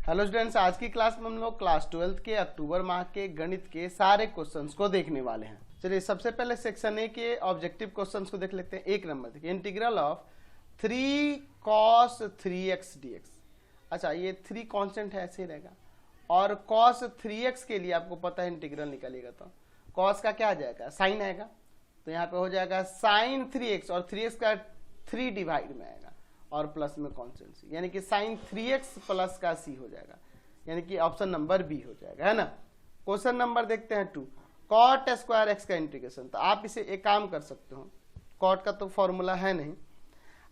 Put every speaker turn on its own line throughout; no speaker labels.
Hello students, आज की class में हम लोग क्लास 12 के अक्टूबर माह के गणित के सारे क्वेश्चंस को देखने वाले हैं। चलिए सबसे पहले सेक्शन ए के ऑब्जेक्टिव क्वेश्चंस को देख लेते हैं। एक नंबर देखिए, integral of 3 cos 3x dx। अच्छा, ये 3 कांस्टेंट है, ऐसे ही रहेगा। और cos 3x के लिए आपको पता है इंटीग्रल निकालिएगा तो cos का क्या आ जाएगा, साइन आएगा, तो यहाँ पे हो जाएगा साइन 3x और 3x का 3 डिवाइड में आएगा और प्लस में कॉन्स्टेंट सी, यानी कि साइन 3x प्लस का सी हो जाएगा, यानी कि ऑप्शन नंबर बी हो जाएगा, है ना। क्वेश्चन नंबर देखते हैं 2, कॉट स्क्वायर एक्स का इंटीग्रेशन। तो आप इसे एक काम कर सकते हो, कॉट का तो फॉर्मूला है नहीं,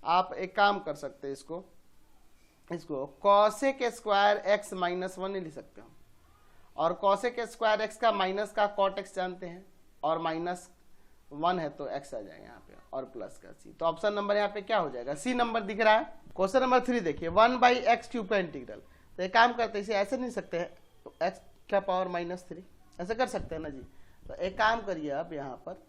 आप एक काम कर सकते हैं, इसको कॉसेक स्क्वायर एक्स माइनस 1 लिख सकते हो। और कॉसेक स्क्वायर एक्स का माइनस का कॉट एक्स जानते हैं, और माइनस 1 है तो x आ जाएगा यहाँ पे, और प्लस का c। तो ऑप्शन नंबर यहाँ पे क्या हो जाएगा, सी नंबर दिख रहा है। क्वेश्चन नंबर 3 देखिए, 1/x³ का इंटीग्रल। तो एक काम करते हैं, इसे ऐसे नहीं सकते हैं, तो x का पावर -3 ऐसे कर सकते हैं ना जी। तो एक काम करिए आप यहाँ पर,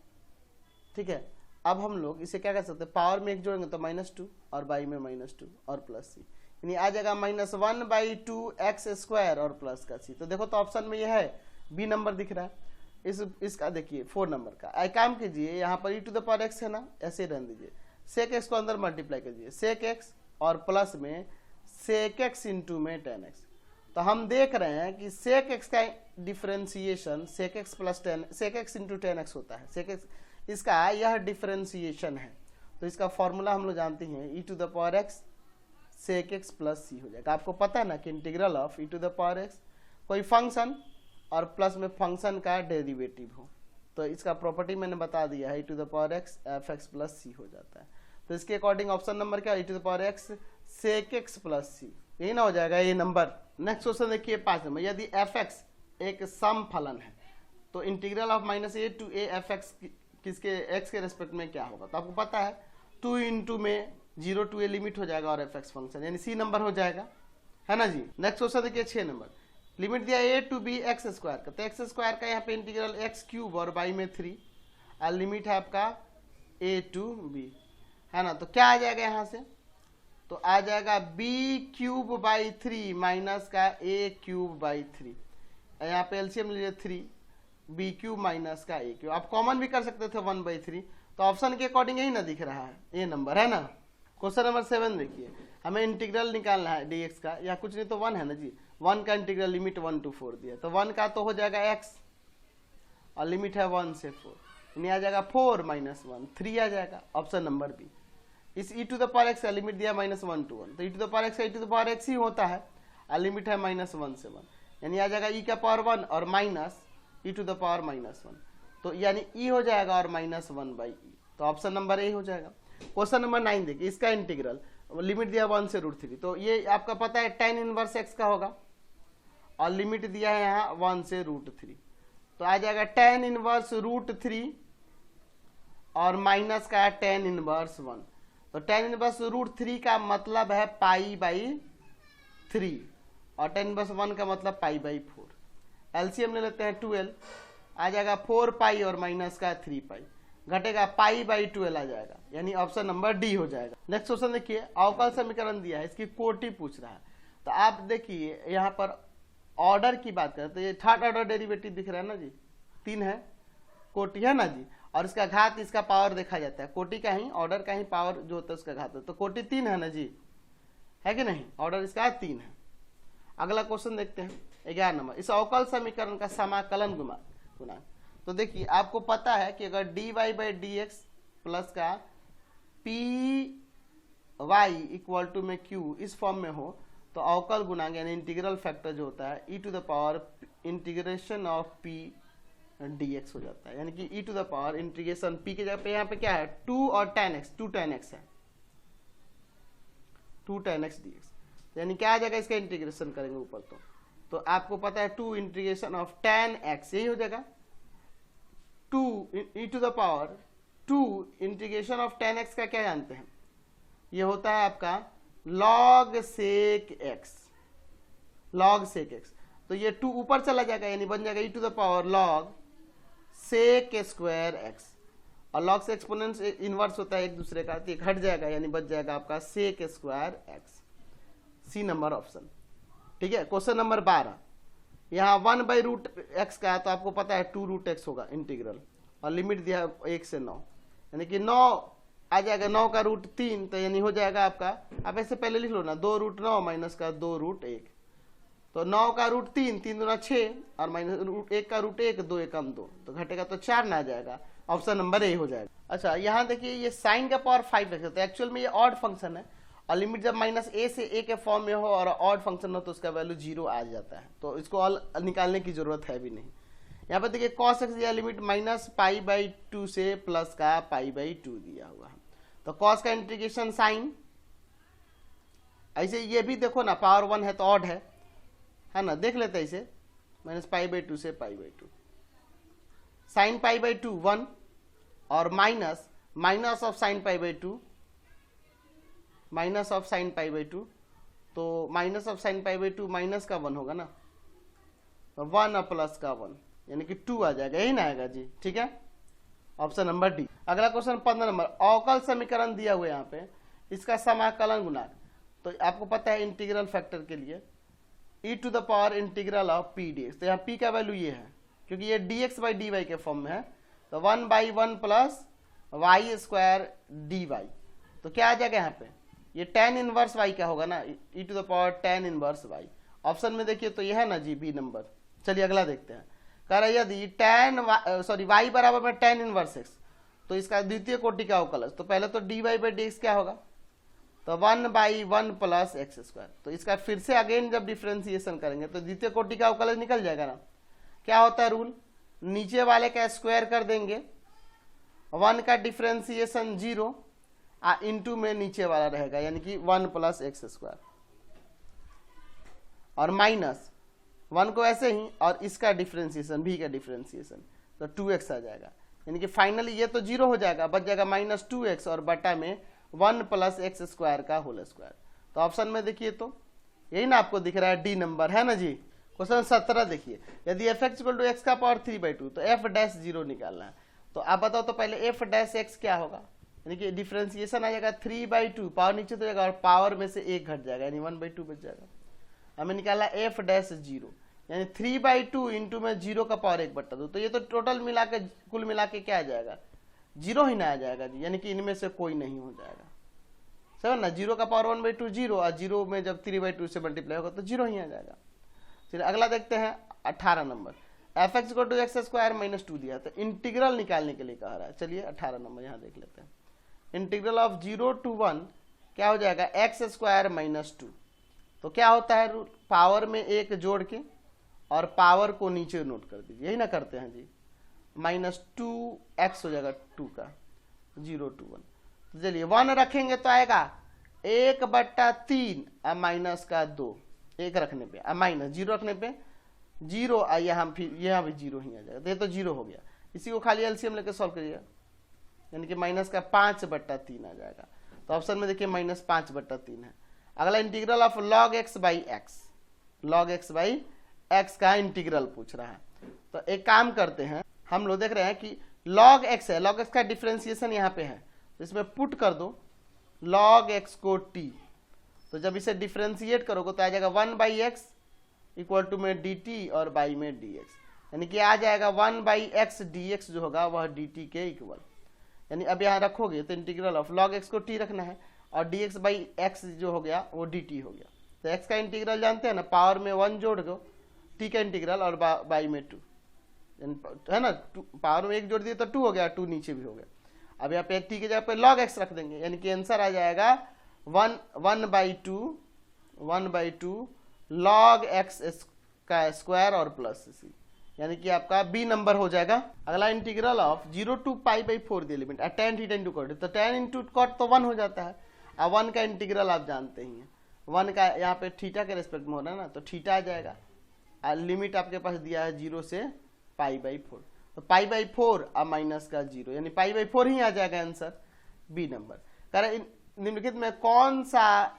ठीक है। अब हम लोग इसे क्या कर सकते हैं, पावर में एक जोड़ेंगे तो -2 और बाई में -2 और प्लस c, यानी आ जाएगा -1/2x² और प्लस का c। तो देखो तो ऑप्शन में यह है, बी नंबर दिख रहा है। इसका देखिए 4 नंबर का, आई काम कीजिए, यहाँ पर e⁻x है ना, ऐसे रहने दीजिए। सेक एक्स को अंदर मल्टीप्लाई कीजिए, सेक एक्स और प्लस में सेक एक्स इंटू में tan x। तो हम देख रहे हैं कि सेक एक्स का differentiation sec x plus sec x into tan x होता है। सेक एक्स इसका यह डिफरेंशिएशन है, तो इसका फॉर्मूला हम लोग जानते हैं, e⁻x सेक एक्स प्लस सी हो जाएगा। आपको पता है ना कि इंटीग्रल ऑफ e⁻x कोई फंक्शन और प्लस में फंक्शन का डेरिवेटिव हो, तो इसका प्रॉपर्टी मैंने बता दिया है, e⁻x fx प्लस सी हो जाता है। तो इसके अकॉर्डिंग ऑप्शन नंबर क्या, e⁻x सेक एक्स प्लस सी, यही ना हो जाएगा ये नंबर। नेक्स्ट क्वेश्चन देखिए 5 नंबर, यदि fx एक सम फलन है तो integral of -a to a fx किसके x के रेस्पेक्ट में क्या होगा। तो आपको पता है 2 इंटू में 0 to a लिमिट हो जाएगा और fx फंक्शन, यानी सी नंबर हो जाएगा, है ना जी। नेक्स्ट क्वेश्चन देखिए 6 नंबर, लिमिट दिया a to b x² का, तो x² का यहाँ पे इंटीग्रल x³ और बाई में 3, और लिमिट है आपका a to b, है ना। तो क्या आ जाएगा यहाँ से, तो आ जाएगा b³/3 माइनस का a³/3, यहाँ पे एलसीएम लीजिए 3, b³ माइनस का a³। आप कॉमन भी कर सकते थे 1/3, तो ऑप्शन के अकॉर्डिंग यही ना दिख रहा है, ये नंबर है ना। क्वेश्चन नंबर 7 देखिए, हमें इंटीग्रल निकालना है dx का, या कुछ नहीं तो 1 है ना जी। 1 का इंटीग्रल लिमिट 1 to 4 दिया, तो 1 का तो हो जाएगा x और लिमिट है 1 से 4, यानी आ जाएगा 4 - 1 3 आ जाएगा, ऑप्शन नंबर बी। इस e⁻x का लिमिट दिया -1 to 1, तो e⁻x का e⁻x ही होता है, और लिमिट है -1 से 1, यानी आ जाएगा e⁻1 और माइनस e⁻−1, तो यानी e हो जाएगा और -1/e, तो ऑप्शन नंबर ए हो जाएगा। क्वेश्चन नंबर 9 देखिए, इसका इंटीग्रल लिमिट दिया 1 से √3, तो ये आपका पता है tan इनवर्स x का होगा, और लिमिट दिया है यहाँ 1 से √3, तो आ जाएगा tan इनवर्स √3 और माइनस का tan इनवर्स 1। तो tan इनवर्स √3 का मतलब है π/3 और tan इनवर्स 1 का मतलब π/4। एलसीएम ले लेते हैं 12, आ जाएगा 4π और माइनस का 3π, घटेगा π/12 आ जाएगा, यानी ऑप्शन नंबर डी हो जाएगा। नेक्स्ट क्वेश्चन देखिए, अवकल समीकरण दिया है, इसकी कोटि पूछ रहा है। तो आप देखिए यहाँ पर ऑर्डर की बात करें तो ये थर्ड ऑर्डर डेरिवेटिव दिख रहा है ना जी, 3 है, कोटि है ना जी, और इसका घात इसका पावर देखा जाता है, कोटि का ही ऑर्डर का ही पावर जो होता है उसका घात है, तो कोटि 3 है ना जी, है कि नहीं, ऑर्डर इसका 3 है। अगला क्वेश्चन देखते हैं 11 नंबर, इस अवकल समीकरण का समाकलन गुणांक। तो देखिए आपको पता है कि अगर dy/dx प्लस का py इक्वल टू में q इस फॉर्म में हो, तो अवकल गुणांक यानी इंटीग्रल फैक्टर जो होता है e⁻इंटीग्रेशन ऑफ p dx हो जाता है, यानी कि e⁻इंटीग्रेशन p के जगह पे यहाँ पे क्या है 2 और tan x, 2 tan x है, 2 tan x dx, यानी क्या आ जाएगा, इसका इंटीग्रेशन करेंगे ऊपर तो आपको पता है 2 इंटीग्रेशन ऑफ tan x, यही हो जाएगा 2 e⁻2 integration of tan x का क्या जानते हैं, ये होता है आपका log sec x, log sec x। तो ये 2 ऊपर चला जाएगा, यानी बन जाएगा e⁻log sec² x, और log से एक्सपोनेंट इनवर्स होता है एक दूसरे का, तो ये घट जाएगा, यानी बच जाएगा आपका sec² x, सी नंबर ऑप्शन। ठीक है। क्वेश्चन नंबर 12, यहाँ 1/√x का है तो आपको पता है 2√x होगा इंटीग्रल, और लिमिट दिया है 1 से 9, यानी कि 9 आ जाएगा, 9 का रूट 3, तो यानी हो जाएगा आपका, आप ऐसे पहले लिख लो ना, 2√9 माइनस का 2√1, तो 9 का रूट 3, 3 दूना 6, और माइनस 1 का रूट 1, 2 एकम 2, तो घटेगा तो 4 ना आ जाएगा, ऑप्शन नंबर ए हो जाएगा। अच्छा यहाँ देखिए ये साइन का पावर 5 है, तो एक्चुअल में ये ऑड फंक्शन है, और लिमिट जब -a से a के फॉर्म में हो और ऑड फंक्शन हो तो उसका वैल्यू 0 आ जाता है, तो इसको ऑल निकालने की जरूरत है भी नहीं। यहाँ पर देखिए cos x दिया लिमिट -π/2 से प्लस का π/2 दिया हुआ है, तो cos का इंटीग्रेशन साइन, ऐसे ये भी देखो ना पावर 1 है तो ऑड है ना, देख लेते हैं इसे, -π/2 से π/2, साइन π/2 1, और minus of sine π/2, minus of sine π/2, तो माइनस ऑफ साइन π/2 माइनस का 1 होगा ना, तो 1 और प्लस का 1 यानी कि 2 आ जाएगा, यही ना आएगा जी, ठीक है, ऑप्शन नंबर डी। अगला क्वेश्चन 15 नंबर, अवकल समीकरण दिया हुआ है यहाँ पे, इसका समाकलन गुणांक, तो आपको पता है इंटीग्रल फैक्टर के लिए e⁻ integral of p dx, तो यहाँ p का वैल्यू ये है क्योंकि ये dx/dy के फॉर्म में है, तो 1/1 प्लस y² dy, तो क्या आ जाएगा यहाँ पे, ये tan इनवर्स y क्या होगा ना, e⁻tan इनवर्स y, ऑप्शन में देखिए तो ये है ना जी बी नंबर। चलिए अगला देखते हैं, कह रहा है यदि y बराबर में tan इनवर्स x, तो इसका द्वितीय कोटि का अवकलज, तो पहले तो dy/dx क्या होगा, तो 1/1 प्लस x², तो इसका फिर से अगेन जब डिफ्रेंसिएशन करेंगे तो द्वितीय कोटि का अवकलज निकल जाएगा ना। क्या होता है रूल, नीचे वाले का स्क्वायर कर देंगे, 1 का डिफ्रेंसिएशन 0, इंटू में नीचे वाला रहेगा यानी कि 1 प्लस x², और माइनस 1 को ऐसे ही, और इसका डिफ्रेंसिएशन भी का डिफ्रेंसिएशन, तो 2x आ जाएगा, यानी कि फाइनली ये तो 0 हो जाएगा, बच जाएगा -2x और बटा में 1 प्लस x² का होल स्क्वायर, तो ऑप्शन में देखिए तो यही ना आपको दिख रहा है, डी नंबर है ना जी। क्वेश्चन 17 देखिए, यदि f(x) = x का पावर 3/2, तो f'0 निकालना है, तो आप बताओ तो पहले f' क्या होगा, यानी कि डिफ्रेंसिएशन आ जाएगा 3/2, पावर नीचे तो जाएगा और पावर में से 1 घट जाएगा यानी 1/2 बच जाएगा। हमें निकाला f'0 यानी 3/2 इंटू में 0 का पावर 1/2, तो ये तो टोटल मिला के कुल मिला के क्या आ जाएगा, 0 ही ना आ जाएगा जी, यानी कि इनमें से कोई नहीं हो जाएगा, समझ ना, 0 का पावर 1/2 0, और 0 में जब 3/2 से मल्टीप्लाई होगा तो 0 ही आ जाएगा। चलिए अगला देखते हैं 18 नंबर, f(x) = x² - 2 दिया, तो इंटीग्रल निकालने के लिए कह रहा है। चलिए 18 नंबर यहाँ देख लेते हैं, इंटीग्रल ऑफ 0 to 1 क्या हो जाएगा, x² - 2, तो क्या होता है रूल, पावर में 1 जोड़ के और पावर को नीचे नोट कर दीजिए, यही ना करते हैं जी, -2x हो जाएगा 2 का 0 to 1, तो चलिए 1 रखेंगे तो आएगा 1/3 माइनस का 2, 1 रखने पे माइनस 0 रखने पे 0, यहाँ फिर यहाँ भी 0 ही आ जाएगा, तो ये तो 0 हो गया, इसी को खाली एलसीएम लेकर सॉल्व करिएगा, यानी कि माइनस का 5/3 आ जाएगा, तो ऑप्शन में देखिए -5/3 है। अगला integral of log x/x, log x/x का इंटीग्रल पूछ रहा है, तो एक काम करते हैं, हम लोग देख रहे हैं कि log x है, log x का डिफ्रेंसिएशन यहाँ पे है, तो इसमें पुट कर दो log x को t, तो जब इसे डिफ्रेंशिएट करोगे तो आ जाएगा 1/x इक्वल टू में dt और बाई में dx, यानी कि आ जाएगा 1/x dx जो होगा वह dt के इक्वल, यानी अब यहाँ रखोगे तो इंटीग्रल ऑफ log x को t रखना है और dx/x जो हो गया वो dt हो गया, तो x का इंटीग्रल जानते हैं ना, पावर में 1 जोड़ दो, t का इंटीग्रल और बाई में 2 है ना, पावर में 1 जोड़ दिए तो 2 हो गया, 2 नीचे भी हो गया, अब यहाँ पे t की जगह पे log x रख देंगे, यानी कि आंसर आ जाएगा 1/2 log x का स्क्वायर और प्लस c, यानी कि आपका बी नंबर हो जाएगा। अगला integral of 0 to π/4 the limit, tan theta into cot, तो tan इंटू कॉट तो 1 हो जाता है, अब 1 का इंटीग्रल आप जानते ही हैं, 1 का यहाँ पे थीटा के रेस्पेक्ट में हो रहा है ना, तो थीटा आ जाएगा, लिमिट आपके पास दिया है 0 से π/4, तो π/4 अब माइनस का 0, यानी π/4 ही आ जाएगा आंसर, बी नंबर। कह रहे निम्नलिखित में कौन सा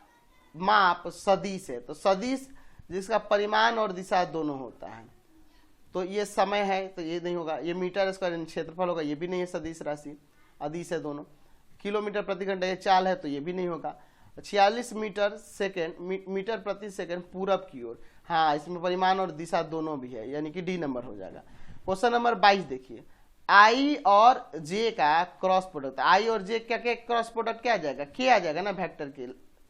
माप सदिश है, तो सदिश जिसका परिमाण और दिशा दोनों होता है, तो ये समय है तो ये नहीं होगा, ये मीटर स्क्वायर क्षेत्रफल होगा, ये भी नहीं है सदिश राशि, अदिश है दोनों, किलोमीटर प्रति घंटा ये चाल है तो ये भी नहीं होगा, 46 मीटर प्रति सेकंड पूरब की ओर। हाँ, इसमें परिमाण और दिशा दोनों भी है, यानी कि डी नंबर हो जाएगा। क्वेश्चन नंबर 22 देखिए, आई और जे का क्रॉस प्रोडक्ट, आई और जे का क्रॉस प्रोडक्ट क्या आ जाएगा, के आ जाएगा ना, वेक्टर के,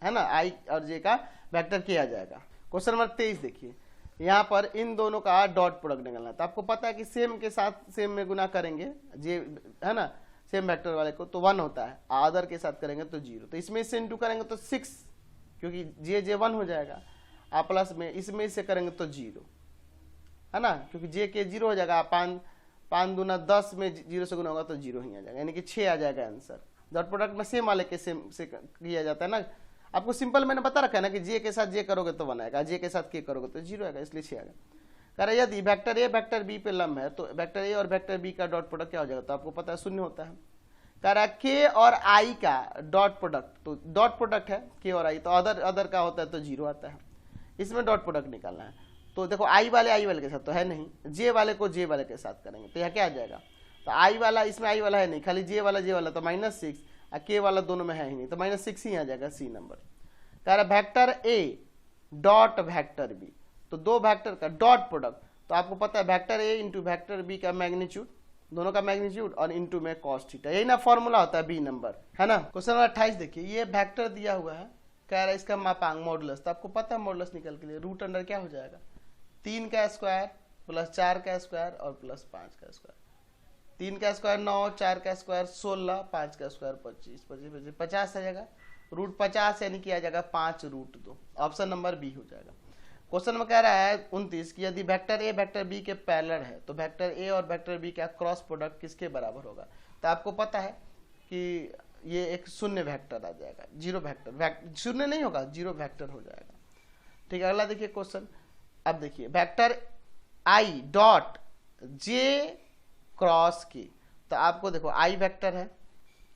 है ना, आई और जे का वेक्टर के आ जाएगा। क्वेश्चन नंबर 23 देखिए, यहाँ पर इन दोनों का डॉट प्रोडक्ट निकलना है। तो आपको पता है कि सेम के साथ सेम में गुना करेंगे, जे है ना, सेम वेक्टर वाले को तो 1 होता है, अदर के साथ करेंगे तो 0। तो इसमें से इंटू करेंगे तो 6, क्योंकि जे 1 हो जाएगा, आ प्लस में इसमें से करेंगे तो 0, है ना, क्योंकि जे के 0 हो जाएगा। 5 दूना 10 में 0 से गुना होगा तो 0 ही आ जाएगा, यानी कि 6 आ जाएगा आंसर। डॉट प्रोडक्ट में सेम वाले के सेम से किया जाता है ना। आपको सिंपल मैंने बता रखा है ना कि जे के साथ जे करोगे तो 1 आएगा, जे के साथ के करोगे तो 0 आएगा, इसलिए 6 आएगा। कह रहा है यदि वेक्टर ए वेक्टर बी पे लंब है तो वेक्टर ए और वेक्टर बी का डॉट प्रोडक्ट क्या हो जाएगा, तो आपको पता है 0 होता है। कह रहा है के और आई का डॉट प्रोडक्ट, तो डॉट प्रोडक्ट है के और आई, तो अदर का होता है तो 0 आता है। इसमें डॉट प्रोडक्ट निकालना है। तो देखो आई वाले के साथ तो है नहीं, जे वाले को जे वाले के साथ करेंगे तो यह क्या आ जाएगा, तो आई वाला, इसमें आई वाला है नहीं, खाली जे वाला तो -6, और के वाला दोनों में है ही नहीं, तो -6 ही आ जाएगा, सी नंबर। कह रहा vector a dot vector b, तो दो वेक्टर का डॉट प्रोडक्ट, तो आपको पता है vector a into vector b का मैग्नीट्यूड, दोनों का मैग्नीट्यूड, और इंटू में कॉस थीटा, यही ना फॉर्मूला होता है बी नंबर, है ना। क्वेश्चन नंबर 28 देखिए, ये वेक्टर दिया हुआ है, कह रहा है इसका मापांक मॉडुलस, तो आपको पता है मॉडुलस निकल के लिए रूट अंडर क्या हो जाएगा, 3 का स्क्वायर प्लस 4 का स्क्वायर और प्लस 5 का स्क्वायर। 3 का स्क्वायर 9, 4 का स्क्वायर 16, 5 का स्क्वायर 25, 25 50 आ जाएगा, रूट 50 यानी कि आ जाएगा 5√2, ऑप्शन नंबर बी हो जाएगा। क्वेश्चन में कह रहा है 29 कि यदि वेक्टर ए वेक्टर बी के पैरेलल है तो वेक्टर ए और वेक्टर बी का क्रॉस प्रोडक्ट किसके बराबर होगा, तो आपको पता है कि ये एक शून्य वेक्टर आ जाएगा, 0 वेक्टर, शून्य नहीं होगा, 0 वेक्टर हो जाएगा। ठीक है, अगला देखिए क्वेश्चन। अब देखिए vector I dot J cross के, तो आपको देखो आई वेक्टर है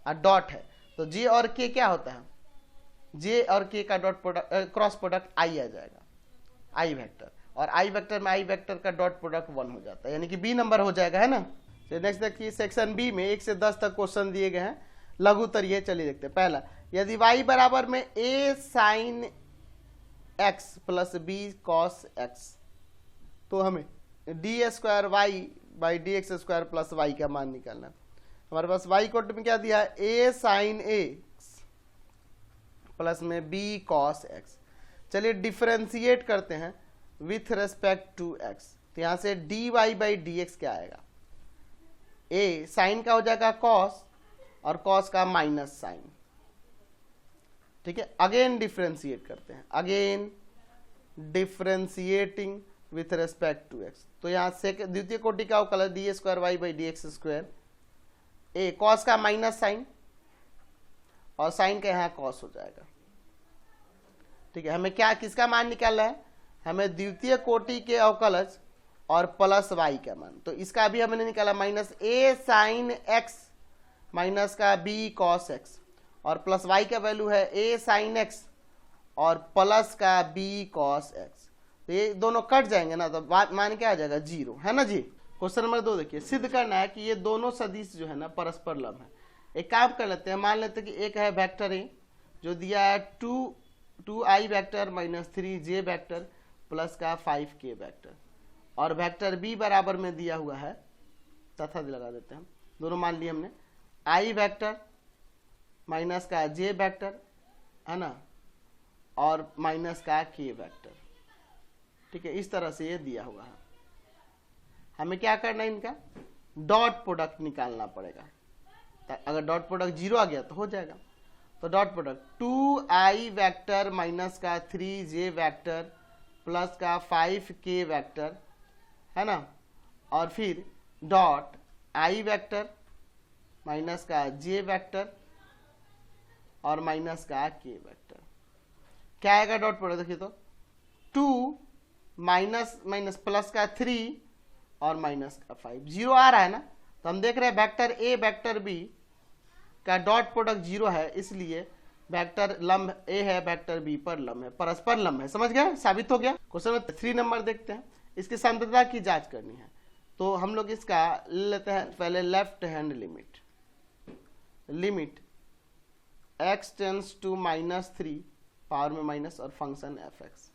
और डॉट है, तो जे और के क्या होता है, जे और के का dot product cross product I आ जाएगा, आई वेक्टर, और आई वेक्टर में आई वेक्टर का डॉट प्रोडक्ट 1 हो जाता है, यानी कि बी नंबर हो जाएगा, है ना। तो नेक्स्ट देखिए, सेक्शन बी में 1 से 10 तक क्वेश्चन दिए गए हैं, लघुत्तर ये चलिए देखते हैं। पहला, यदि y बराबर में a sin x plus b cos x, तो हमें d² y by dx² plus y का मान निकालना है। हमारे पास y कोट में क्या दिया है, a sin x प्लस में b cos x। चलिए डिफरेंशिएट करते हैं विथ रेस्पेक्ट टू x, तो यहां से dy बाई dx क्या आएगा, a साइन का हो जाएगा cos और cos का माइनस साइन। ठीक है, अगेन डिफरेंशिएट करते हैं, again differentiating with respect to x, तो यहां से द्वितीय कोटि का अवकलज d² y by dx², a cos का माइनस साइन और साइन का यहाँ cos हो जाएगा। ठीक है, हमें क्या किसका मान निकालना है, हमें द्वितीय कोटि के अवकलज और प्लस y का मान, तो इसका भी हमने निकाला -a sin x माइनस का b cos x, और प्लस y का वैल्यू है a sin x और प्लस का b cos x, तो ये दोनों कट जाएंगे ना, तो मान क्या आ जाएगा 0, है ना जी। क्वेश्चन नंबर 2 देखिए, सिद्ध करना है कि ये दोनों सदिश जो है ना परस्पर लंब है। एक काम कर लेते हैं, मान लेते हैं कि एक है वेक्टर ए जो दिया है 2i vector minus 3j vector plus का 5k वेक्टर, और वेक्टर बी बराबर में दिया हुआ है, तथा लगा देते हैं, दोनों मान लिए हमने, i वेक्टर माइनस का j वेक्टर, है ना, और माइनस का k वेक्टर। ठीक है, इस तरह से ये दिया हुआ है। हमें क्या करना है, इनका डॉट प्रोडक्ट निकालना पड़ेगा, अगर डॉट प्रोडक्ट 0 आ गया तो हो जाएगा। तो dot product 2i vector minus का 3j वेक्टर प्लस का 5k वेक्टर, है ना, और फिर डॉट i वेक्टर माइनस का j वेक्टर और माइनस का k वेक्टर। क्या आएगा डॉट प्रोडक्ट, देखिए तो 2 माइनस माइनस प्लस का 3 और माइनस का 5, 0 आ रहा है ना, तो हम देख रहे हैं वेक्टर ए वेक्टर बी का डॉट प्रोडक्ट 0 है, इसलिए वेक्टर लंब ए है वेक्टर बी पर लंब है, परस्पर लंब है। समझ गए, साबित हो गया। क्वेश्चन 3 नंबर देखते हैं, इसकी सांद्रता की जांच करनी है, तो हम लोग इसका लेते हैं पहले left hand limit x tends to -3 power में माइनस और function fx,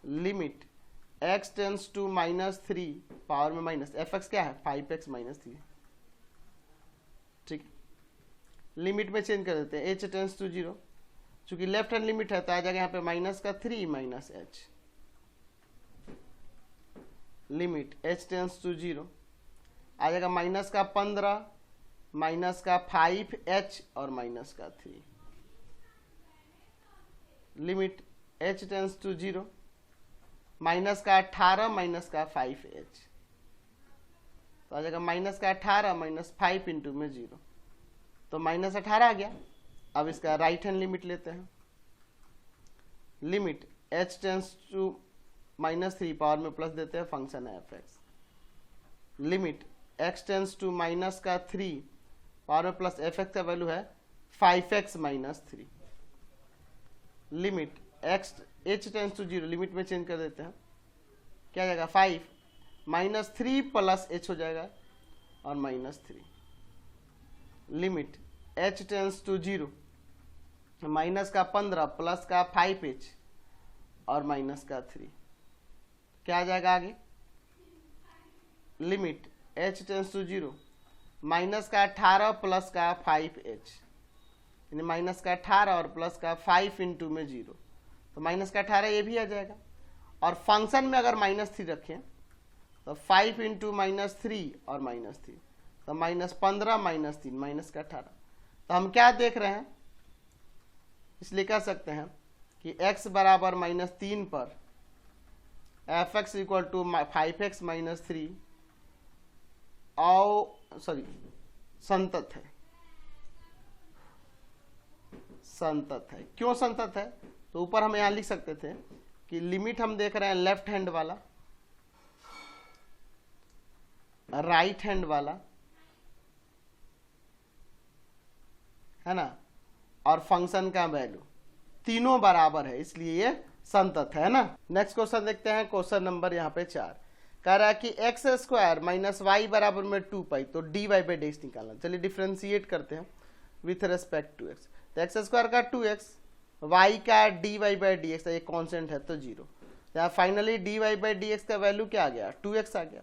limit x tends to -3 power में माइनस, fx क्या है 5x -3, ठीक। लिमिट में चेंज कर देते हैं, h टेंस टू 0, चूंकि लेफ्ट हैंड लिमिट है तो आ जाएगा यहाँ पे माइनस का 3 minus h, limit h tends to 0 आ जाएगा माइनस का 15 माइनस का 5h और माइनस का 3, limit h tends to 0 minus का 18 माइनस का 5h, तो आ जाएगा माइनस का 18 माइनस 5 इंटू में 0, तो माइनस 18 आ गया। अब इसका राइट हैंड लिमिट लेते हैं, limit h tends to -3 power में प्लस देते हैं, फंक्शन है fx, limit x tends to minus का 3 पावर में प्लस fx का वैल्यू है 5x -3, limit h tends to 0 limit में चेंज कर देते हैं, क्या जाएगा 5 -3 प्लस h हो जाएगा और -3, limit h tends to 0 minus का 15 प्लस का 5h और माइनस का 3, क्या आ जाएगा आगे, limit h tends to 0 minus का 18 प्लस का 5h, यानी माइनस का 18 और प्लस का 5 इंटू में 0, तो माइनस का 18 ये भी आ जाएगा। और फंक्शन में अगर -3 रखें तो 5 इंटू -3 और -3, तो -15 -3 माइनस का 18, तो हम क्या देख रहे हैं, इसलिए कह सकते हैं कि x बराबर -3 पर fx इक्वल टू 5x -3 संतत है, संतत है। क्यों संतत है, तो ऊपर हम यहां लिख सकते थे कि लिमिट हम देख रहे हैं लेफ्ट हैंड वाला, राइट हैंड वाला है ना, और फंक्शन का वैल्यू तीनों बराबर है, इसलिए ये संतत है ना। नेक्स्ट क्वेश्चन देखते हैं, क्वेश्चन नंबर यहाँ पे 4 कह रहा है कि x² माइनस वाई बराबर में 2π, तो dy बाई dx निकालना। चलिए डिफ्रेंशिएट करते हैं विथ रेस्पेक्ट टू x, तो x² का 2x, y का dy बाई dx, ये कांस्टेंट है तो 0, यहाँ फाइनली dy बाई dx का वैल्यू क्या आ गया 2x आ गया।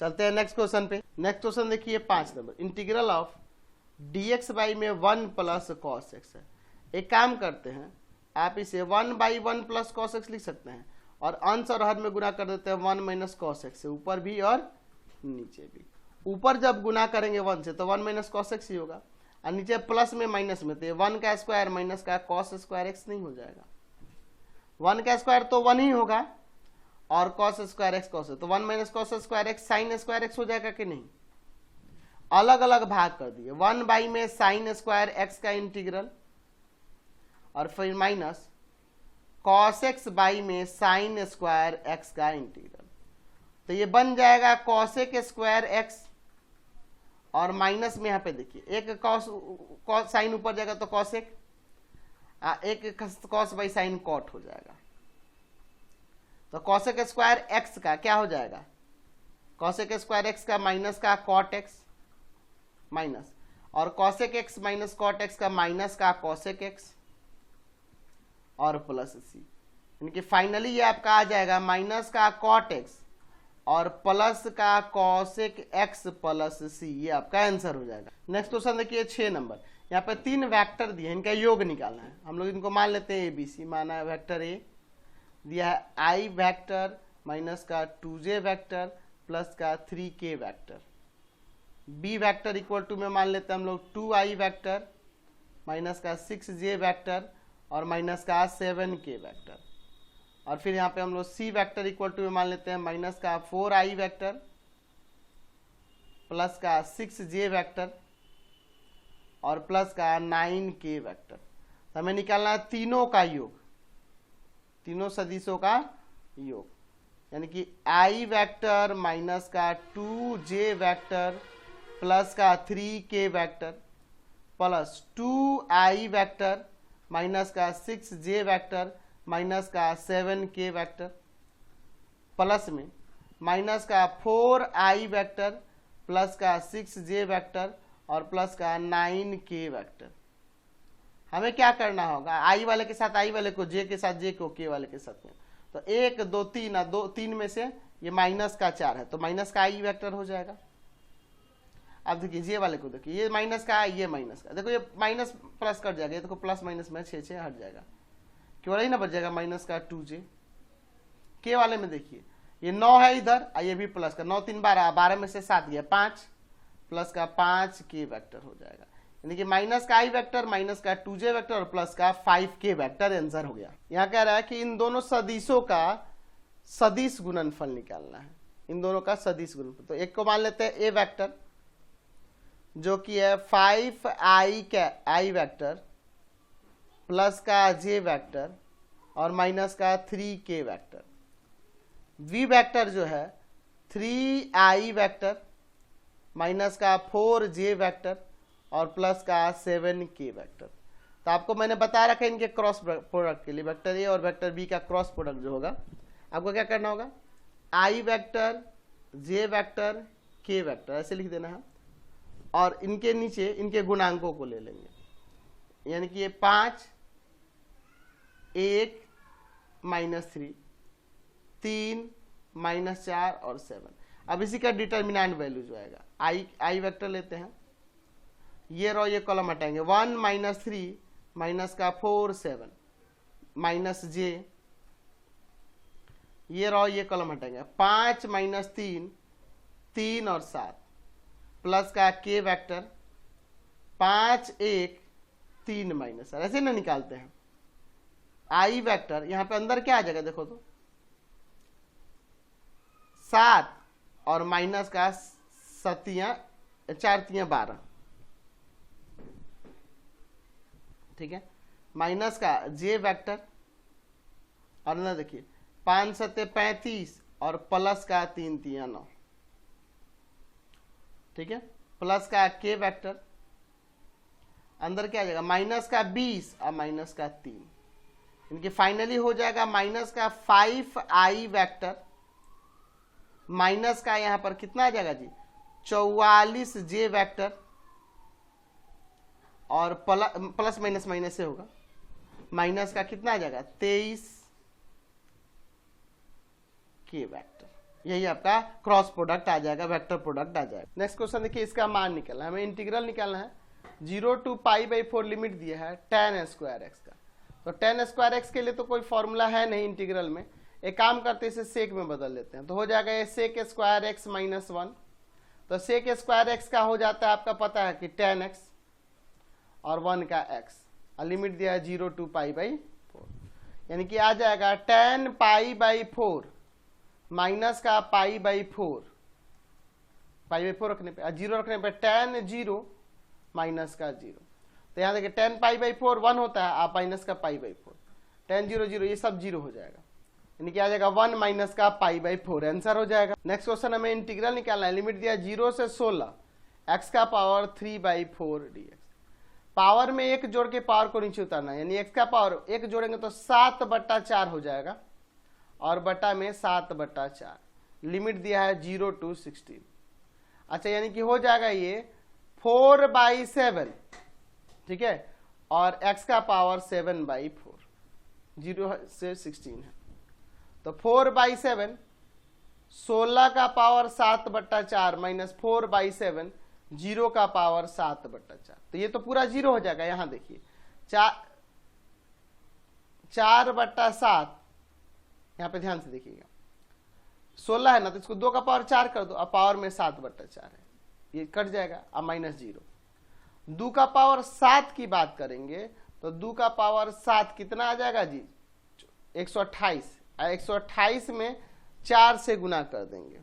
चलते हैं नेक्स्ट क्वेश्चन पे। नेक्स्ट क्वेश्चन देखिए 5 number, integral of dx by में 1 प्लस cos x है। एक काम करते हैं, आप इसे 1 बाई 1 प्लस cos x लिख सकते हैं और अंश और हर में गुना कर देते हैं 1 माइनस cos x से, ऊपर भी और नीचे भी। ऊपर जब गुना करेंगे 1 से तो 1 माइनस cos x ही होगा, और नीचे प्लस में माइनस में, तो 1 का स्क्वायर माइनस का cos स्क्वायर x नहीं हो जाएगा, 1 का स्क्वायर तो 1 ही होगा और cos स्क्वायर x cos, तो 1 minus cos square x sine square x हो जाएगा कि नहीं। अलग अलग भाग कर दिए, 1 बाई में साइन स्क्वायर x का इंटीग्रल और फिर माइनस cos x बाई में साइन स्क्वायर x का इंटीग्रल, तो ये बन जाएगा cosec स्क्वायर x, और माइनस में यहाँ पे देखिए एक cos साइन ऊपर जाएगा तो cosec, एक cos बाई साइन कॉट हो जाएगा, तो cosec स्क्वायर x का क्या हो जाएगा, cosec स्क्वायर x का माइनस का cot x माइनस, और cosec x minus cot x का माइनस का cosec x और प्लस c, यानी कि फाइनली ये आपका आ जाएगा माइनस का cot x और प्लस का cosec x प्लस c, ये आपका आंसर हो जाएगा। नेक्स्ट क्वेश्चन देखिए 6 नंबर, यहाँ पे 3 वेक्टर दिए, इनका योग निकालना है। हम लोग इनको मान लेते हैं ABC, माना है वेक्टर a, दिया है i वेक्टर माइनस का 2j वेक्टर प्लस का 3k vector, b vector equal to में मान लेते हैं हम लोग 2i वेक्टर माइनस का 6j वेक्टर और माइनस का 7k वेक्टर, और फिर यहाँ पे हम लोग c वेक्टर इक्वल टू में मान लेते हैं माइनस का 4i वेक्टर प्लस का 6j वेक्टर और प्लस का 9k वेक्टर। तो हमें निकालना है तीनों का योग, तीनों सदिशों का योग, यानी कि i वेक्टर माइनस का 2j वेक्टर प्लस का 3k vector plus 2i vector minus का 6j वेक्टर माइनस का 7k वेक्टर प्लस में माइनस का 4i वेक्टर प्लस का 6j वेक्टर और प्लस का 9k वेक्टर। हमें क्या करना होगा, आई वाले के साथ आई वाले को, जे के साथ जे को, के वाले के साथ में, तो 1 2 3 दो 3 में से ये माइनस का 4 है तो माइनस का आई वेक्टर हो जाएगा। अब देखिए जे वाले को देखिए, ये माइनस का है, ये माइनस का, देखो ये माइनस प्लस कट जाएगा, ये देखो प्लस माइनस में 6 6 हट जाएगा, केवल ही ना बच जाएगा माइनस का 2j। के वाले में देखिए ये 9 है इधर, ये भी प्लस का 9 3 12, 12 में से 7 गया 5, प्लस का 5 के वेक्टर हो जाएगा, यानी कि माइनस का आई वेक्टर, माइनस का 2j वेक्टर और प्लस का 5 के वेक्टर आंसर हो गया। यहाँ कह रहा है कि इन दोनों सदिशों का सदिश गुणनफल निकालना है, इन दोनों का सदिश गुणनफल। तो एक को मान लेते हैं ए वेक्टर जो कि है 5i वेक्टर प्लस का जे वेक्टर और माइनस का 3k वेक्टर। वी वेक्टर जो है 3i वेक्टर माइनस का 4j वेक्टर और प्लस का 7k वेक्टर। तो आपको मैंने बता रखा है इनके क्रॉस प्रोडक्ट के लिए, वेक्टर ए और वेक्टर बी का क्रॉस प्रोडक्ट जो होगा आपको क्या करना होगा, आई वेक्टर जे वेक्टर के वेक्टर ऐसे लिख देना है और इनके नीचे इनके गुणांकों को ले लेंगे, यानी कि ये 5 1 -3 3 -4 और 7। अब इसी का डिटर्मिनेंट वैल्यू जो आएगा, आई वेक्टर लेते हैं, ये रो ये कॉलम हटाएंगे, 1 -3 माइनस का 4 7 माइनस जे, ये रो ये कॉलम हटाएंगे, 5 -3 3 और 7 प्लस का के वेक्टर 5 1 3 माइनस, ऐसे ना निकालते हैं। आई वेक्टर यहां पे अंदर क्या आ जाएगा देखो तो 7 और माइनस का 7 4 3 12, ठीक है, माइनस का जे वेक्टर और ना देखिए 5 7 35 और प्लस का 3 3 9, ठीक है, प्लस का के वेक्टर अंदर क्या आ जाएगा माइनस का 20 और माइनस का 3, इनके फाइनली हो जाएगा माइनस का 5i वेक्टर माइनस का यहां पर कितना आ जाएगा जी 44j वेक्टर और प्लस माइनस माइनस से होगा, माइनस का कितना आ जाएगा 23 के वेक्टर। यही आपका क्रॉस प्रोडक्ट आ जाएगा, वेक्टर प्रोडक्ट आ जाएगा। नेक्स्ट क्वेश्चन देखिए, इसका मान निकालना है, हमें इंटीग्रल निकालना है। 0 to π/4 लिमिट दिया है tan स्क्वायर एक्स का, तो tan स्क्वायर एक्स के लिए तो कोई फॉर्मूला है नहीं इंटीग्रल में, एक काम करते हैं इसे सेक में बदल लेते हैं, तो हो जाएगा ये सेक स्क्वायर एक्स -1, तो सेक स्क्वायर एक्स का हो जाता है आपका पता है कि tan x और 1 का x, और लिमिट दिया है 0 to π/4, यानी कि आ जाएगा tan π/4 माइनस का π/4, π/4 रखने पे 0 रखने पे tan 0 माइनस का 0, तो यहां देखिए tan π/4 1 होता है, आप माइनस का π/4 tan 0 0 ये सब 0 हो जाएगा, यानी कि आ जाएगा 1 माइनस का π/4 आंसर हो जाएगा। नेक्स्ट क्वेश्चन हमें इंटीग्रल निकालना है, लिमिट दिया 0 से 16 x का पावर 3/4 dx, पावर में एक जोड़ के पावर को नीचे उतारना है, यानी x का पावर एक जोड़ेंगे तो 7/4 हो जाएगा और बटा में 7/4, लिमिट दिया है 0 to 16। अच्छा, यानी कि हो जाएगा ये 4/7, ठीक है, और x का पावर 7/4, 0 से 16 है, तो 4/7 16 का पावर 7/4 माइनस 4/7 0 का पावर 7/4, तो ये तो पूरा 0 हो जाएगा। यहां देखिए 4/7, यहां पे ध्यान से देखिएगा 16 है ना, तो इसको 2 का पावर 4 कर दो, अब पावर में 7/4 है, ये कट जाएगा, अब -0। 2 का पावर 7 की बात करेंगे तो 2 का पावर 7 कितना आ जाएगा जी 128, 128 में 4 से गुना कर देंगे,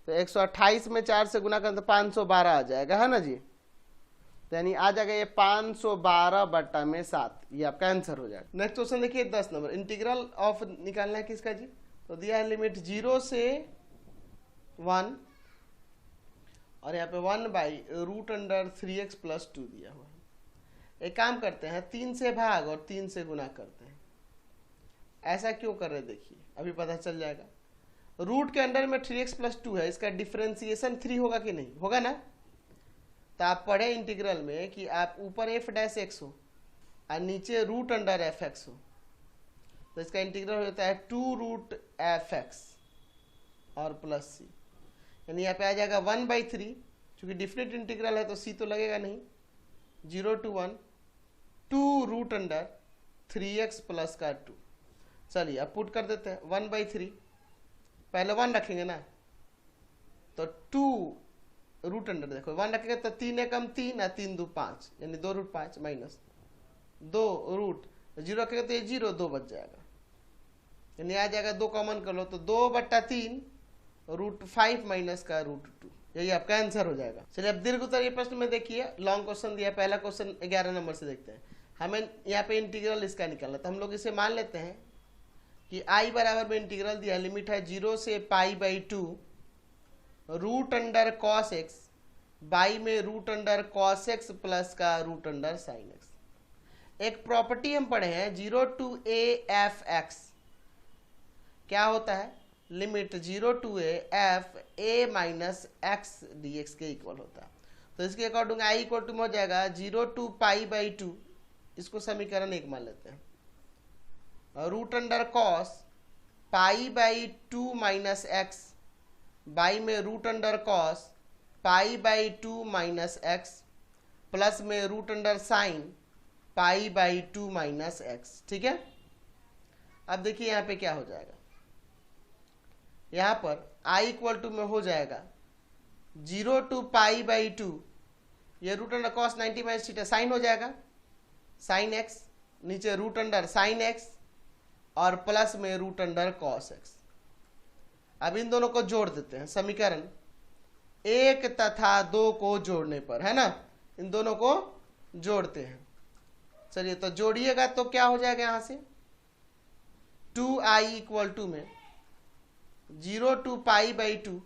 तो 128 में 4 से गुना करें तो 512 आ जाएगा, है ना जी, तो यानी आ जाएगा ये 512/7, ये आपका आंसर हो जाएगा। नेक्स्ट क्वेश्चन देखिए 10 नंबर, इंटीग्रल ऑफ निकालना है किसका जी, तो दिया है लिमिट 0 से 1 और यहाँ पे 1/√3x + 2 दिया हुआ है। एक काम करते हैं 3 से भाग और 3 से गुना करते हैं, ऐसा क्यों कर रहे देखिए अभी पता चल जाएगा। रूट के अंडर में 3x + 2 है, इसका डिफरेंशिएशन 3 होगा कि नहीं होगा ना, तो आप पढ़े इंटीग्रल में कि आप ऊपर f' हो और नीचे रूट अंडर एफ एक्स हो, तो इसका इंटीग्रल हो जाता है 2 रूट एफ एक्स और प्लस सी, यानी यहाँ पे आ जाएगा 1/3, चूंकि डिफिनिट इंटीग्रल है तो सी तो लगेगा नहीं, 0 to 1 2 root under 3x plus का 2। चलिए अब पुट कर देते हैं 1/3, पहले 1 रखेंगे ना, तो 2 रूट अंडर, देखो 1 रखेंगे तो 3 एकम 3 और 3 2 5, यानी 2 रूट 5 माइनस 2 रूट 0 रखेंगे तो ये 0 2 बच जाएगा, यानी आ जाएगा 2 कॉमन कर लो तो 2/3 रूट 5 माइनस का रूट 2, यही आपका आंसर हो जाएगा। चलिए अब दीर्घ उत्तरीय प्रश्न में देखिए, लॉन्ग क्वेश्चन दिया, पहला क्वेश्चन 11 नंबर से देखते हैं। हमें यहाँ पे इंटीग्रल इसका निकालना, तो हम लोग इसे मान लेते हैं कि i बराबर में इंटीग्रल दिया, लिमिट है 0 से π/2 root under cos x, by में root under cos x plus का रूट अंडर साइन एक्स। एक प्रॉपर्टी हम पढ़े हैं 0 to a f x, क्या होता है, limit 0 to a f a minus x D x के इक्वल होता है। तो इसके अकॉर्डिंग i इक्वल टू में हो जाएगा 0 to π/2, इसको समीकरण 1 मान लेते हैं, root under cos π/2 minus x, by में root under cos π/2 minus x plus में root under sine π/2 minus x. ठीक है, अब देखिए यहाँ पे क्या हो जाएगा, यहाँ पर i इक्वल टू में हो जाएगा 0 to π/2, ये root under cos 90 minus theta sine हो जाएगा, साइन एक्स, नीचे रूट अंडर साइन एक्स और प्लस में रूट अंडर कॉस एक्स। अब इन दोनों को जोड़ देते हैं, समीकरण 1 तथा 2 को जोड़ने पर, है ना, इन दोनों को जोड़ते हैं। चलिए तो जोड़िएगा तो क्या हो जाएगा, यहां से 2i इक्वल टू में 0 to π/2,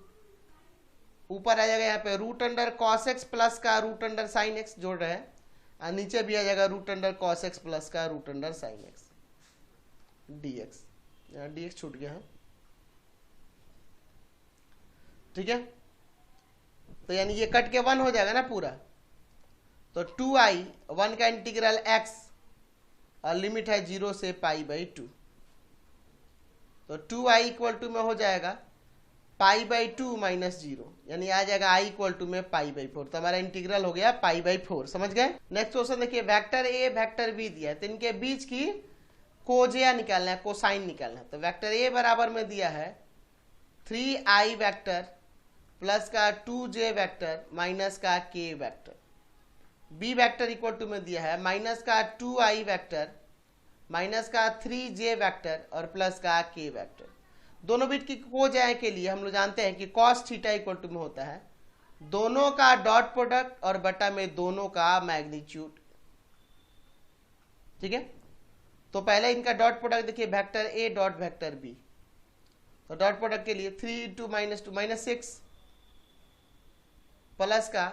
ऊपर आ जाएगा यहाँ पे root under cos x plus का रूट अंडर साइन एक्स जोड़ रहे हैं, और नीचे भी आ जाएगा root under cos x plus का root under sine x dx, यहाँ dx छूट गया है। ठीक है, तो यानी ये कट के 1 हो जाएगा ना पूरा, तो 2i 1 का इंटीग्रल x और लिमिट है 0 से π/2, तो 2i इक्वल टू में हो जाएगा π/2 माइनस 0, यानी आ जाएगा i इक्वल टू में π/4, तो हमारा इंटीग्रल हो गया π/4। समझ गए। नेक्स्ट क्वेश्चन देखिए, वेक्टर ए वेक्टर बी दिया है, तो इनके बीच की कोजेया निकालना है, कोसाइन निकालना है। तो वेक्टर ए बराबर में दिया है 3i वेक्टर प्लस का 2j वेक्टर माइनस का k vector, b vector equal to में दिया है माइनस का 2i वेक्टर माइनस का 3j वेक्टर और प्लस का k वेक्टर। दोनों बिट की कोजेया के लिए हम लोग जानते हैं कि cos थीटा इक्वल टू में होता है दोनों का डॉट प्रोडक्ट और बटा में दोनों का मैग्नीट्यूड। ठीक है, तो पहले इनका डॉट प्रोडक्ट देखिए, vector a dot vector b, तो डॉट प्रोडक्ट के लिए 3 × -2 -6 प्लस का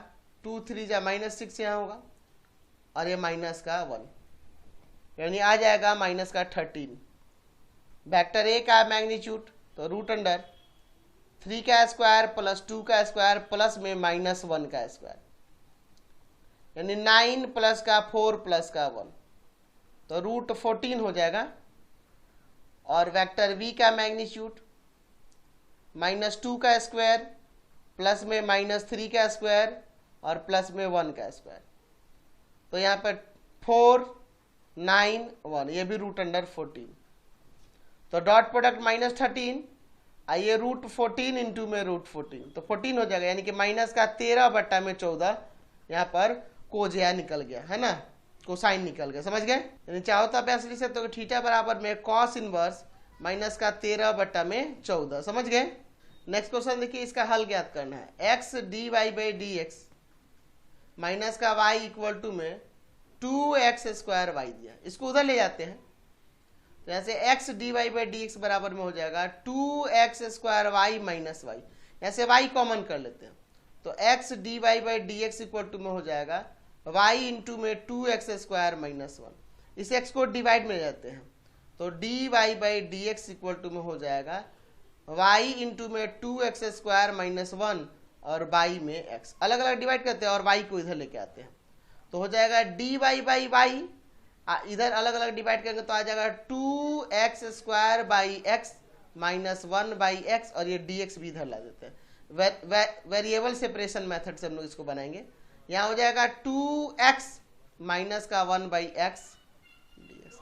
2 3 जा -6 यहाँ होगा और ये माइनस का 1, यानी आ जाएगा माइनस का 13। वेक्टर ए का मैग्नीट्यूड तो रूट अंडर 3 का स्क्वायर प्लस 2 का स्क्वायर प्लस में -1 का स्क्वायर, यानी 9 प्लस का 4 प्लस का 1, तो रूट 14 हो जाएगा। और वेक्टर v का मैग्नीट्यूड -2 का स्क्वायर प्लस में -3 का स्क्वायर और प्लस में 1 का स्क्वायर, तो यहाँ पर 4 9 1, ये भी रूट अंडर 14, तो डॉट प्रोडक्ट -13 आइए रूट 14 इंटू में रूट 14, तो 14 हो जाएगा, यानी कि माइनस का 13/14 यहाँ पर कोजेया निकल गया, है ना, कोसाइन निकल गया। समझ गए। यानी चाहो तो अभ्यास लिख सकते हो कि थीटा बराबर में कॉस इनवर्स माइनस का 13/14। समझ गए। नेक्स्ट क्वेश्चन देखिए, इसका हल ज्ञात करना है। x dy/dx माइनस का y इक्वल टू में 2x² y दिया, इसको उधर ले जाते हैं, तो यहाँ से x dy/dx बराबर में हो जाएगा 2x² y माइनस y, यहाँ से y कॉमन कर लेते हैं, तो x dy/dx इक्वल टू में हो जाएगा y इंटू में 2x² माइनस 1, इस x को डिवाइड में ले जाते हैं, तो dy/dx इक्वल टू में हो जाएगा y इंटू में 2x² माइनस 1 और y में x, अलग अलग डिवाइड करते हैं और y को इधर लेके आते हैं, तो हो जाएगा dy/y इधर अलग अलग डिवाइड करेंगे तो आ जाएगा 2x² by x minus 1 by x, और ये dx भी इधर ला देते हैं। वेरिएबल सेपरेशन मेथड से हम लोग इसको बनाएंगे। यहाँ हो जाएगा 2x माइनस का 1 बाई एक्स dx।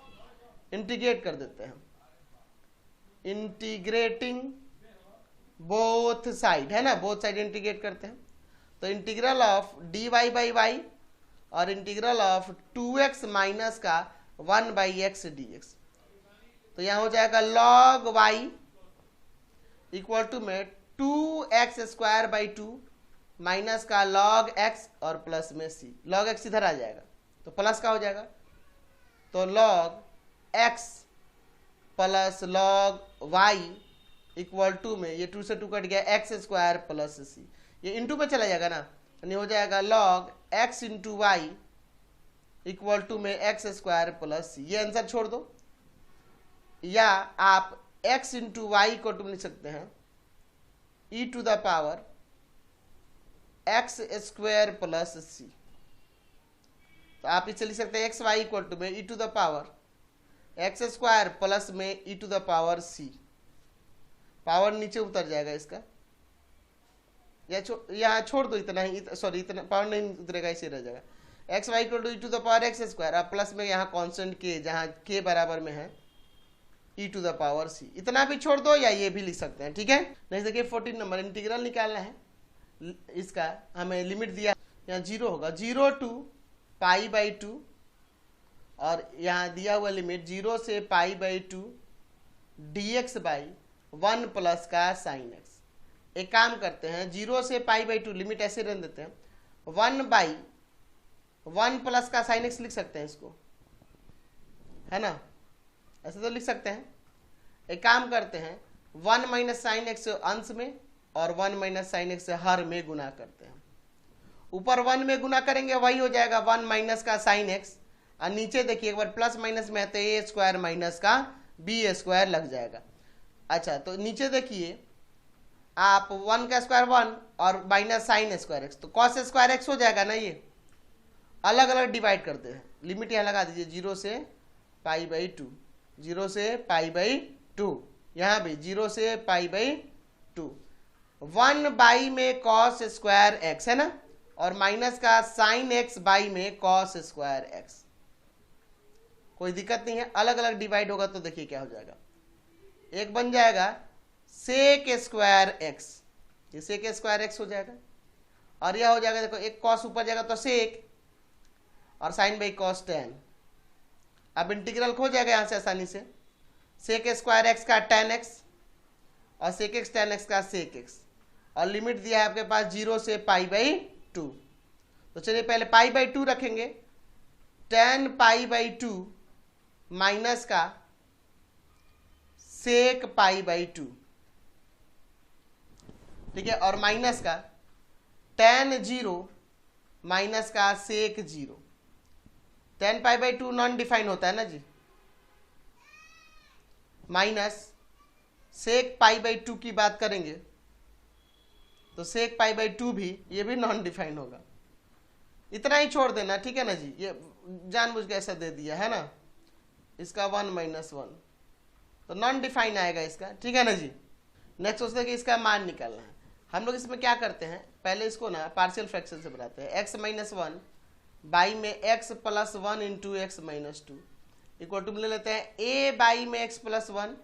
इंटीग्रेट कर देते हैं, इंटीग्रेटिंग बोथ साइड, है ना, बोथ साइड इंटीग्रेट करते हैं। तो integral of dy by y और इंटीग्रल ऑफ 2x माइनस का 1 बाई एक्स dx। तो यहां हो जाएगा log y इक्वल टू में 2x² बाई 2 माइनस का log x और प्लस में c। log x इधर आ जाएगा तो प्लस का हो जाएगा, तो log x plus log y equal to में ये 2 से 2 कट गया x² प्लस c, ये इंटू में चला जाएगा ना, यानी हो जाएगा log x into y equal to में x² प्लस c। ये आंसर छोड़ दो, या आप x इंटू वाई को तुम लिख सकते हैं e to the power x² plus c। तो आप इसे लिख सकते हैं xy इक्वल टू में e to the power x² plus में e to the power c। Power नीचे उतर जाएगा इसका, या यहाँ छोड़ दो इतना ही, सॉरी इतना पावर नहीं उतरेगा, इसे रह जाएगा x y equal to e to the power x²। अब प्लस में यहाँ कांस्टेंट k, जहाँ k बराबर में है e to the power c। इतना भी छोड़ दो या ये भी लिख सकते हैं, ठीक है। नेक्स्ट देखिए 14 नंबर, इंटीग्रल निकालना है। इसका हमें लिमिट दिया, यहाँ 0 होगा, 0 टू पाई बाई 2, और यहाँ दिया हुआ लिमिट 0 से pi by 2 dx by 1 plus का साइन x। एक काम करते हैं, 0 से पाई बाई 2 लिमिट ऐसे रहने देते हैं, 1 बाई 1 प्लस का साइन x लिख सकते हैं इसको, है ना, ऐसे तो लिख सकते हैं। एक काम करते हैं, 1 माइनस साइन x अंश में और 1 माइनस साइन x हर में गुना करते हैं। ऊपर 1 में गुना करेंगे वही हो जाएगा 1 माइनस का साइन x, और नीचे देखिए एक बार प्लस माइनस में है तो a² माइनस का b² लग जाएगा। अच्छा, तो नीचे देखिए आप 1 का स्क्वायर 1 और माइनस साइन स्क्वायर एक्स, तो कॉस स्क्वायर एक्स हो जाएगा ना। ये अलग अलग डिवाइड करते हैं, लिमिट यहाँ लगा दीजिए 0 से पाई बाई 2, 0 से पाई बाई 2, यहाँ भी 0 से पाई बाई 2, 1 बाई में कॉस स्क्वायर एक्स है ना, और माइनस का साइन एक्स बाई में कॉस स्क्वायर एक्स। कोई दिक्कत नहीं है, अलग अलग डिवाइड होगा तो देखिए क्या हो जाएगा। एक बन जाएगा सेक स्क्वायर एक्स, ये सेक स्क्वायर एक्स हो जाएगा, और यह हो जाएगा, देखो एक कॉस ऊपर जाएगा तो सेक और साइन बाई कॉस tan। अब इंटीग्रल खो जाएगा यहां से आसानी से, सेक स्क्वायर एक्स का tan x और सेक एक्स tan x का सेक x, और लिमिट दिया है आपके पास 0 से पाई बाई 2। तो चलिए पहले पाई बाई 2 रखेंगे, tan पाई बाई 2 माइनस का सेक पाई बाई 2, ठीक है, और माइनस का tan 0 माइनस का सेक 0। tan pi by 2 non define होता है ना जी, माइनस सेक पाई बाई 2 की बात करेंगे तो सेक पाई बाई 2 भी, ये भी नॉन डिफाइन होगा। इतना ही छोड़ देना, ठीक है ना जी, ये जानबूझ के ऐसा दे दिया है ना, इसका 1 माइनस 1 तो नॉन डिफाइन आएगा इसका, ठीक है ना जी। नेक्स्ट सोचते हैं कि इसका मान निकालना है। हम लोग इसमें क्या करते हैं, पहले इसको ना पार्शियल फ्रैक्शन से बनाते हैं। x माइनस 1 बाई में x plus 1 into x minus 2 equal to ले लेते हैं a बाई में x प्लस 1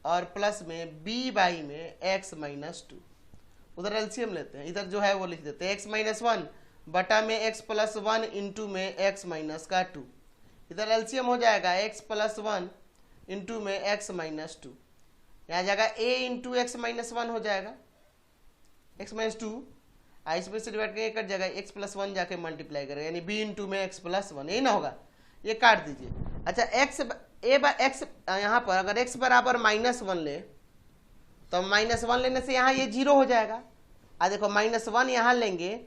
और प्लस में b बाई में x माइनस 2। उधर एलसीएम लेते हैं, इधर जो है वो लिख देते हैं x माइनस 1 बटा में x प्लस 1 इंटू में x माइनस का 2। इधर एलसीएम हो जाएगा x प्लस 1 इंटू में x माइनस 2, यहाँ जाएगा a इंटू एक्स माइनस 1 हो जाएगा x माइनस 2, इसमें से डिवाइड करके कट जाएगा, x प्लस 1 जाके मल्टीप्लाई करेगा, यानी b इंटू में x प्लस 1, यही ना होगा, ये काट दीजिए। अच्छा x यहाँ पर अगर x बराबर माइनस 1 ले तो माइनस 1 लेने से यहाँ ये 0 हो जाएगा। देखो माइनस 1 यहाँ लेंगे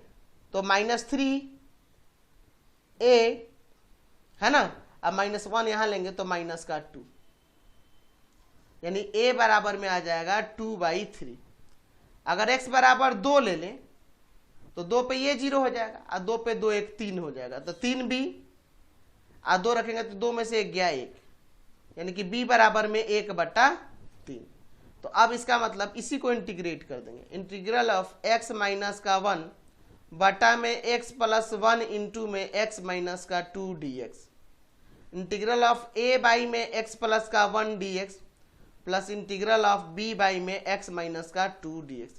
तो माइनस 3a है ना, अब माइनस 1 यहाँ लेंगे तो माइनस का 2, यानी a बराबर में आ जाएगा 2/3। अगर x बराबर 2 ले लें तो 2 पे ये 0 हो जाएगा और 2 पे 2 1 3 हो जाएगा, तो 3b दो रखेंगे तो दो में से एक गया एक, यानी कि b बराबर में 1/3। तो अब इसका मतलब इसी को इंटीग्रेट कर देंगे, इंटीग्रल ऑफ x माइनस का 1 बटा में x प्लस 1 इंटू में x माइनस का 2 dx, integral of a by में x प्लस का 1 dx plus integral of b by में x माइनस का 2 dx।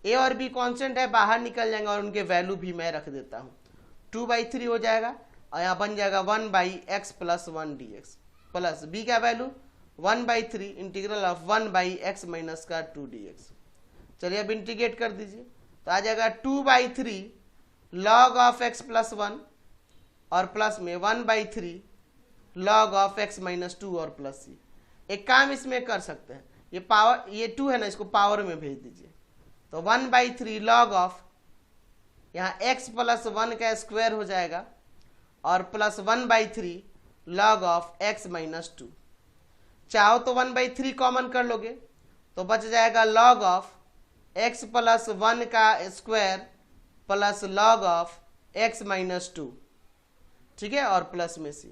a और b कांस्टेंट है, बाहर निकल जाएंगे और उनके वैल्यू भी मैं रख देता हूँ, 2/3 हो जाएगा और यहाँ बन जाएगा 1/x plus 1 dx plus b का value 1/3 integral of 1/x minus का 2 dx। चलिए अब इंटीग्रेट कर दीजिए तो आ जाएगा 2/3 log ऑफ x प्लस 1 और प्लस में 1/3 log ऑफ x माइनस 2 और प्लस c। एक काम इसमें कर सकते हैं, ये पावर, ये 2 है ना, इसको पावर में भेज दीजिए तो 1/3 log ऑफ यहाँ x प्लस 1 का स्क्वायर हो जाएगा और plus 1/3 log of x minus 2। चाहो तो 1/3 कॉमन कर लोगे तो बच जाएगा log ऑफ x प्लस 1 का square plus log of x minus 2, ठीक है, और प्लस में c।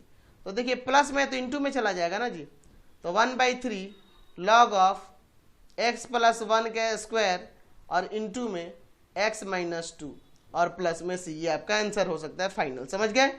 तो देखिए प्लस में तो इंटू में चला जाएगा ना जी, तो 1/3 log ऑफ x प्लस 1 का स्क्वायर और इंटू में x माइनस 2 और प्लस में c, ये आपका आंसर हो सकता है फाइनल। समझ गए?